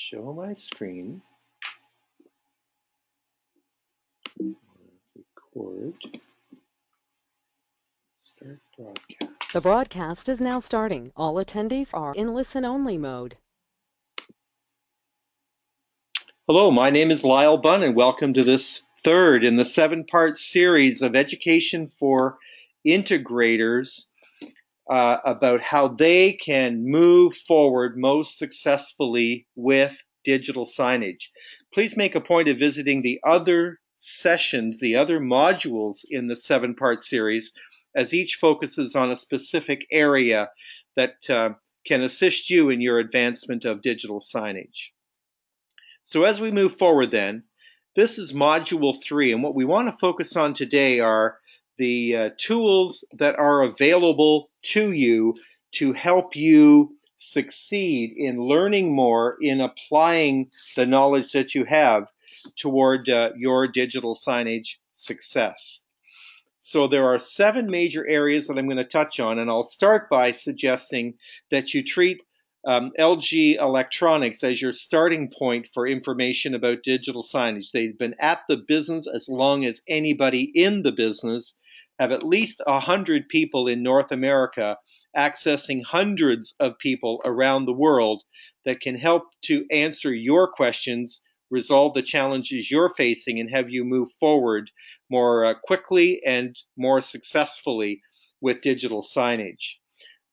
show my screen. Record. Start broadcast. The broadcast is now starting. All attendees are in listen-only mode. Hello, my name is Lyle Bunn, and welcome to this third in the 7-part series of education for integrators about how they can move forward most successfully with digital signage. Please make a point of visiting the other sessions, the other modules in the 7-part series, as each focuses on a specific area that can assist you in your advancement of digital signage. So as we move forward then, this is Module 3, and what we want to focus on today are the tools that are available to you to help you succeed in learning more, in applying the knowledge that you have toward your digital signage success. So there are 7 major areas that I'm going to touch on, and I'll start by suggesting that you treat LG Electronics as your starting point for information about digital signage. They've been at the business as long as anybody in the business, have at least 100 people in North America accessing hundreds of people around the world that can help to answer your questions, resolve the challenges you're facing, and have you move forward more quickly and more successfully with digital signage.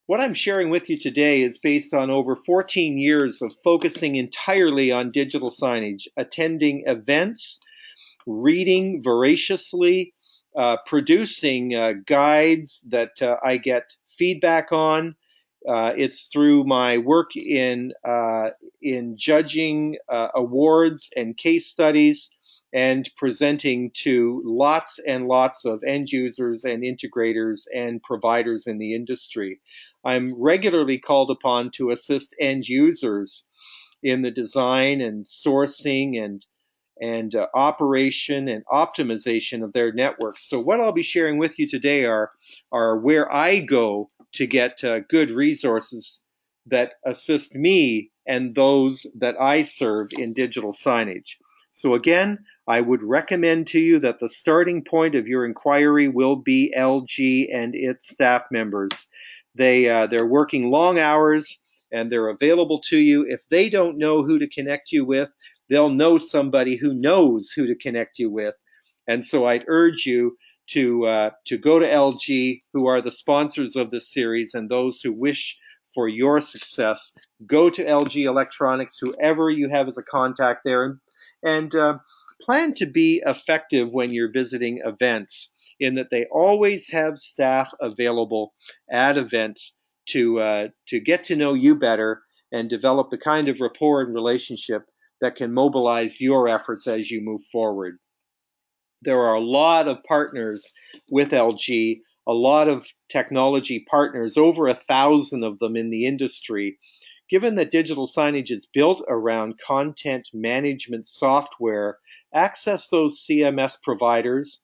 What I'm sharing with you today is based on over 14 years of focusing entirely on digital signage, attending events, reading voraciously, producing guides that I get feedback on. It's through my work in judging awards and case studies and presenting to lots and lots of end users and integrators and providers in the industry. I'm regularly called upon to assist end users in the design and sourcing and operation and optimization of their networks. So what I'll be sharing with you today are where I go to get good resources that assist me and those that I serve in digital signage. So again, I would recommend to you that the starting point of your inquiry will be LG and its staff members. They're working long hours and they're available to you. If they don't know who to connect you with, they'll know somebody who knows who to connect you with. And so I'd urge you to go to LG, who are the sponsors of this series, and those who wish for your success, go to LG Electronics, whoever you have as a contact there, and plan to be effective when you're visiting events, in that they always have staff available at events to get to know you better and develop the kind of rapport and relationship that can mobilize your efforts as you move forward. There are a lot of partners with LG, a lot of technology partners, over 1,000 of them in the industry. Given that digital signage is built around content management software, access those CMS providers,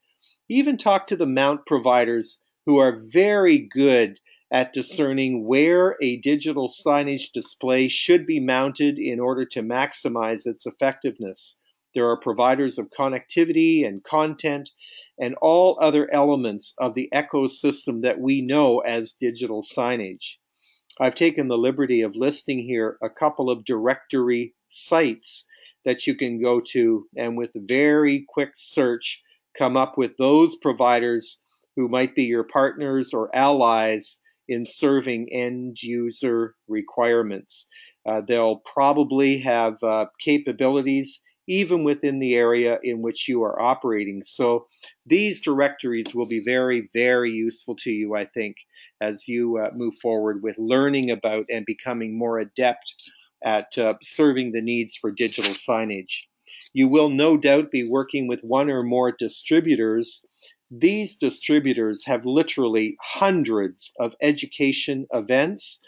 even talk to the mount providers who are very good at discerning where a digital signage display should be mounted in order to maximize its effectiveness. There are providers of connectivity and content and all other elements of the ecosystem that we know as digital signage. I've taken the liberty of listing here a couple of directory sites that you can go to, and with a very quick search, come up with those providers who might be your partners or allies in serving end user requirements. They'll probably have capabilities even within the area in which you are operating. So these directories will be very, very useful to you, I think, as you move forward with learning about and becoming more adept at serving the needs for digital signage. You will no doubt be working with one or more distributors. These distributors have literally hundreds of education events.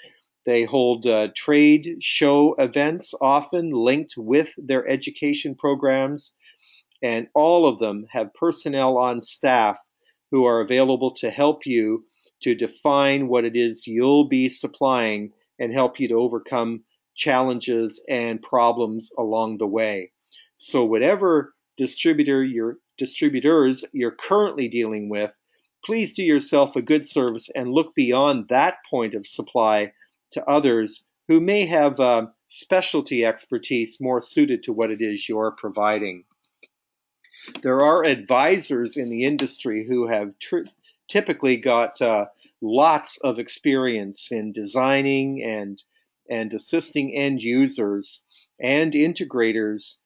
They hold trade show events, often linked with their education programs, and all of them have personnel on staff who are available to help you to define what it is you'll be supplying and help you to overcome challenges and problems along the way. So whatever distributors you're currently dealing with, please do yourself a good service and look beyond that point of supply to others who may have specialty expertise more suited to what it is you're providing. There are advisors in the industry who have typically got lots of experience in designing and assisting end users and integrators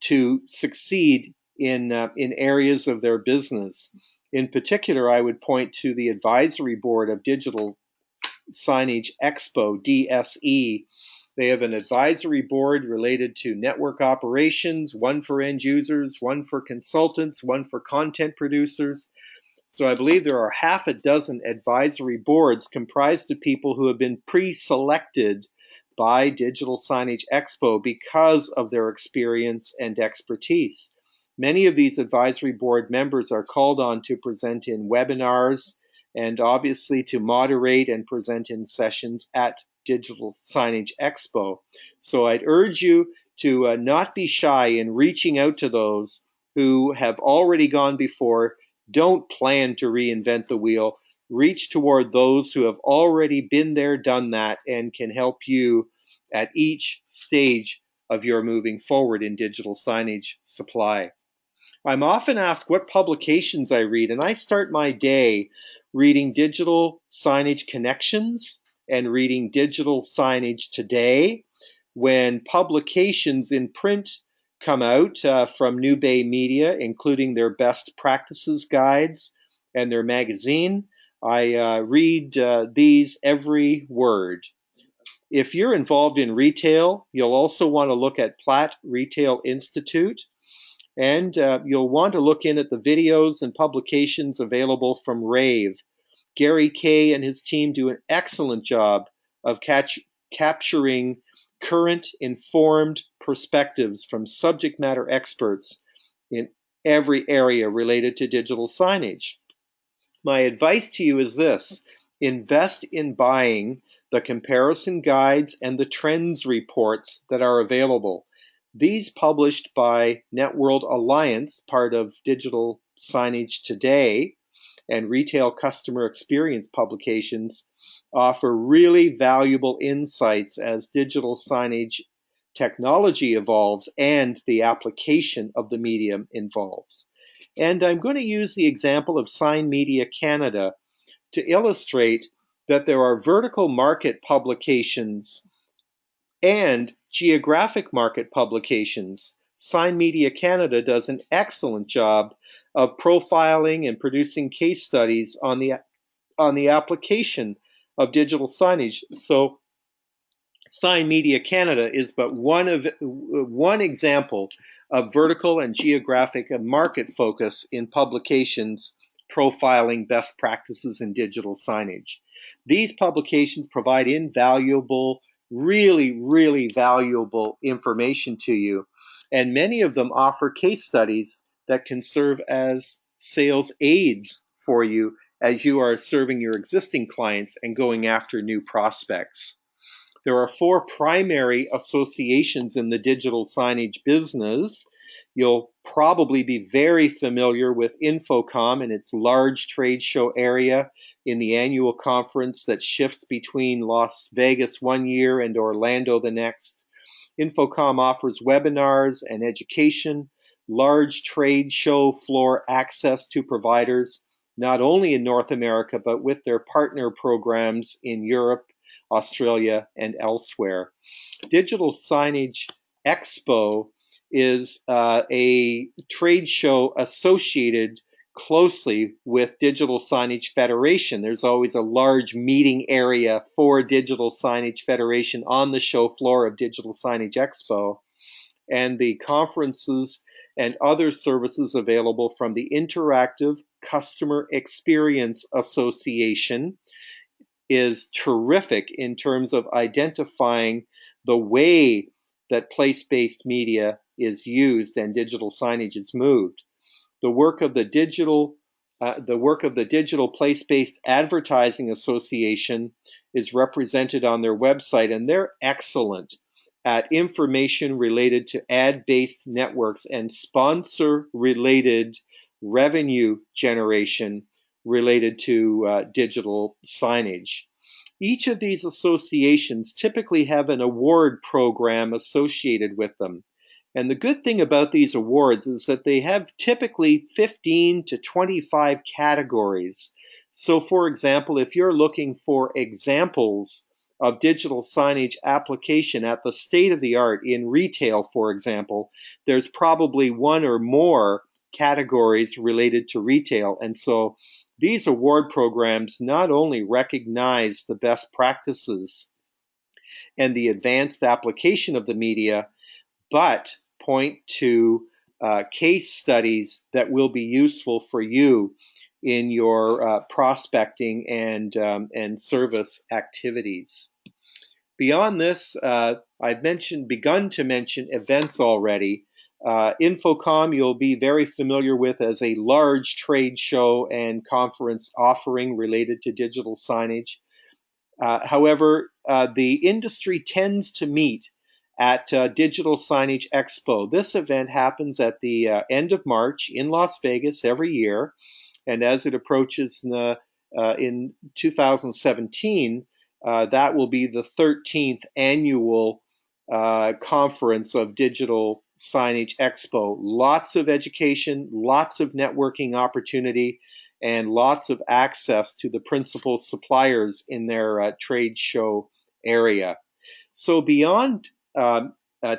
to succeed in areas of their business. In particular, I would point to the advisory board of Digital Signage Expo, DSE. They have an advisory board related to network operations, one for end users, one for consultants, one for content producers. So I believe there are half a dozen advisory boards comprised of people who have been pre-selected by Digital Signage Expo because of their experience and expertise. Many of these advisory board members are called on to present in webinars and obviously to moderate and present in sessions at Digital Signage Expo. So I'd urge you to not be shy in reaching out to those who have already gone before. Don't plan to reinvent the wheel. Reach toward those who have already been there, done that, and can help you at each stage of your moving forward in digital signage supply. I'm often asked what publications I read, and I start my day reading Digital Signage Connections and reading Digital Signage Today. When publications in print come out from New Bay Media, including their best practices guides and their magazine, I read these every word. If you're involved in retail, you'll also want to look at Platt Retail Institute. And you'll want to look in at the videos and publications available from Rave. Gary Kay and his team do an excellent job of capturing current, informed perspectives from subject matter experts in every area related to digital signage. My advice to you is this: invest in buying the comparison guides and the trends reports that are available. These, published by Networld Alliance, part of Digital Signage Today, and Retail Customer Experience publications, offer really valuable insights as digital signage technology evolves and the application of the medium evolves. And I'm going to use the example of Sign Media Canada to illustrate that there are vertical market publications and geographic market publications. Sign Media Canada does an excellent job of profiling and producing case studies on the application of digital signage. So Sign Media Canada is but one example of vertical and geographic and market focus in publications profiling best practices in digital signage. These publications provide invaluable, really valuable information to you, and many of them offer case studies that can serve as sales aids for you as you are serving your existing clients and going after new prospects. There are four primary associations in the digital signage business. You'll probably be very familiar with Infocom and its large trade show area in the annual conference that shifts between Las Vegas one year and Orlando the next. Infocom offers webinars and education, large trade show floor access to providers, not only in North America, but with their partner programs in Europe, Australia, and elsewhere. Digital Signage Expo is a trade show associated closely with Digital Signage Federation. There's always a large meeting area for Digital Signage Federation on the show floor of Digital Signage Expo, and the conferences and other services available from the Interactive Customer Experience Association is terrific in terms of identifying the way that place-based media is used and digital signage is moved. The work of the Digital Place-Based Advertising Association is represented on their website, and they're excellent at information related to ad-based networks and sponsor-related revenue generation related to digital signage. Each of these associations typically have an award program associated with them. And the good thing about these awards is that they have typically 15 to 25 categories. So, for example, if you're looking for examples of digital signage application at the state of the art in retail, for example, there's probably one or more categories related to retail. And so these award programs not only recognize the best practices and the advanced application of the media, but point to case studies that will be useful for you in your prospecting and service activities. Beyond this, I've begun to mention events already. Infocom you'll be very familiar with as a large trade show and conference offering related to digital signage. However, the industry tends to meet at Digital Signage Expo. This event happens at the end of March in Las Vegas every year, and as it approaches in 2017, that will be the 13th annual conference of Digital Signage Expo. Lots of education, lots of networking opportunity, and lots of access to the principal suppliers in their trade show area. So beyond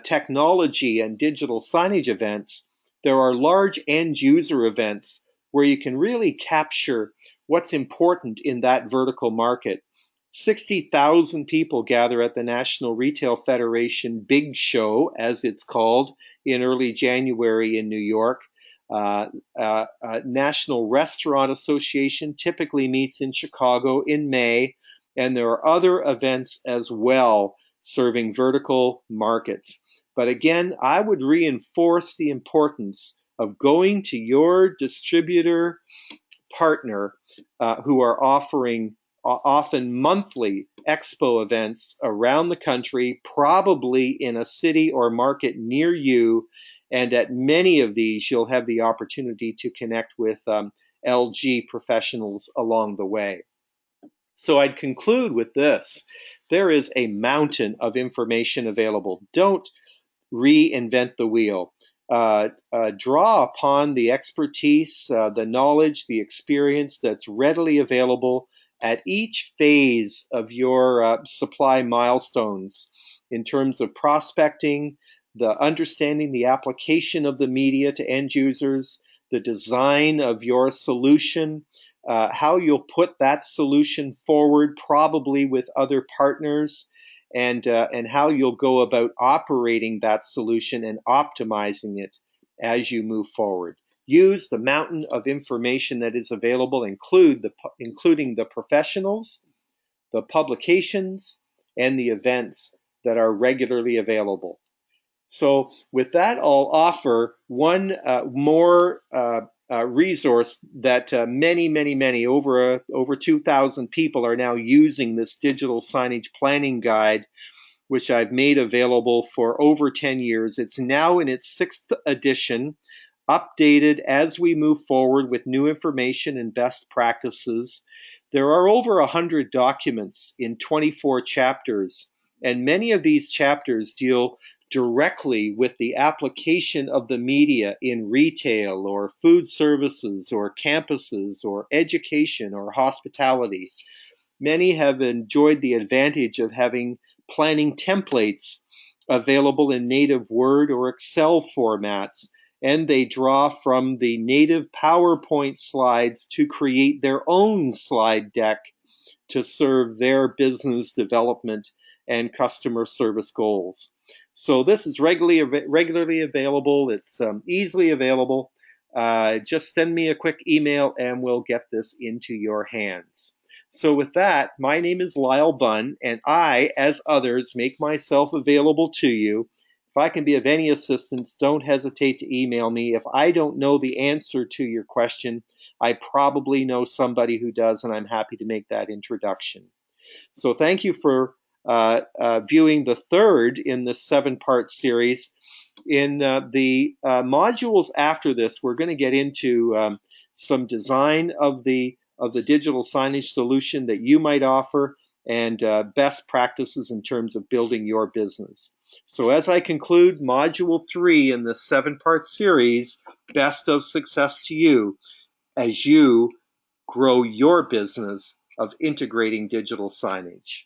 technology and digital signage events, there are large end user events where you can really capture what's important in that vertical market. 60,000 people gather at the National Retail Federation Big Show, as it's called, in early January in New York. National Restaurant Association typically meets in Chicago in May, and there are other events as well serving vertical markets. But again, I would reinforce the importance of going to your distributor partner who are offering often monthly expo events around the country, probably in a city or market near you. And at many of these, you'll have the opportunity to connect with LG professionals along the way. So I'd conclude with this. There is a mountain of information available. Don't reinvent the wheel. Draw upon the expertise, the knowledge, the experience that's readily available at each phase of your supply milestones in terms of prospecting, the understanding the application of the media to end users, the design of your solution, how you'll put that solution forward, probably with other partners, and how you'll go about operating that solution and optimizing it as you move forward. Use the mountain of information that is available, including the professionals, the publications, and the events that are regularly available. So with that, I'll offer one more resource that many, over 2,000 people are now using this digital signage planning guide, which I've made available for over 10 years. It's now in its 6th edition, updated as we move forward with new information and best practices. There are over 100 documents in 24 chapters, and many of these chapters deal directly with the application of the media in retail or food services or campuses or education or hospitality. Many have enjoyed the advantage of having planning templates available in native Word or Excel formats, and they draw from the native PowerPoint slides to create their own slide deck to serve their business development and customer service goals. So this is regularly available. It's easily available. Just send me a quick email and we'll get this into your hands. So with that, my name is Lyle Bunn, and I, as others, make myself available to you. If I can be of any assistance, don't hesitate to email me. If I don't know the answer to your question, I probably know somebody who does, and I'm happy to make that introduction. So thank you for viewing the third in this 7-part series. In the modules after this, we're going to get into some design of the digital signage solution that you might offer and best practices in terms of building your business. So as I conclude Module 3 in this 7-part series, best of success to you as you grow your business of integrating digital signage.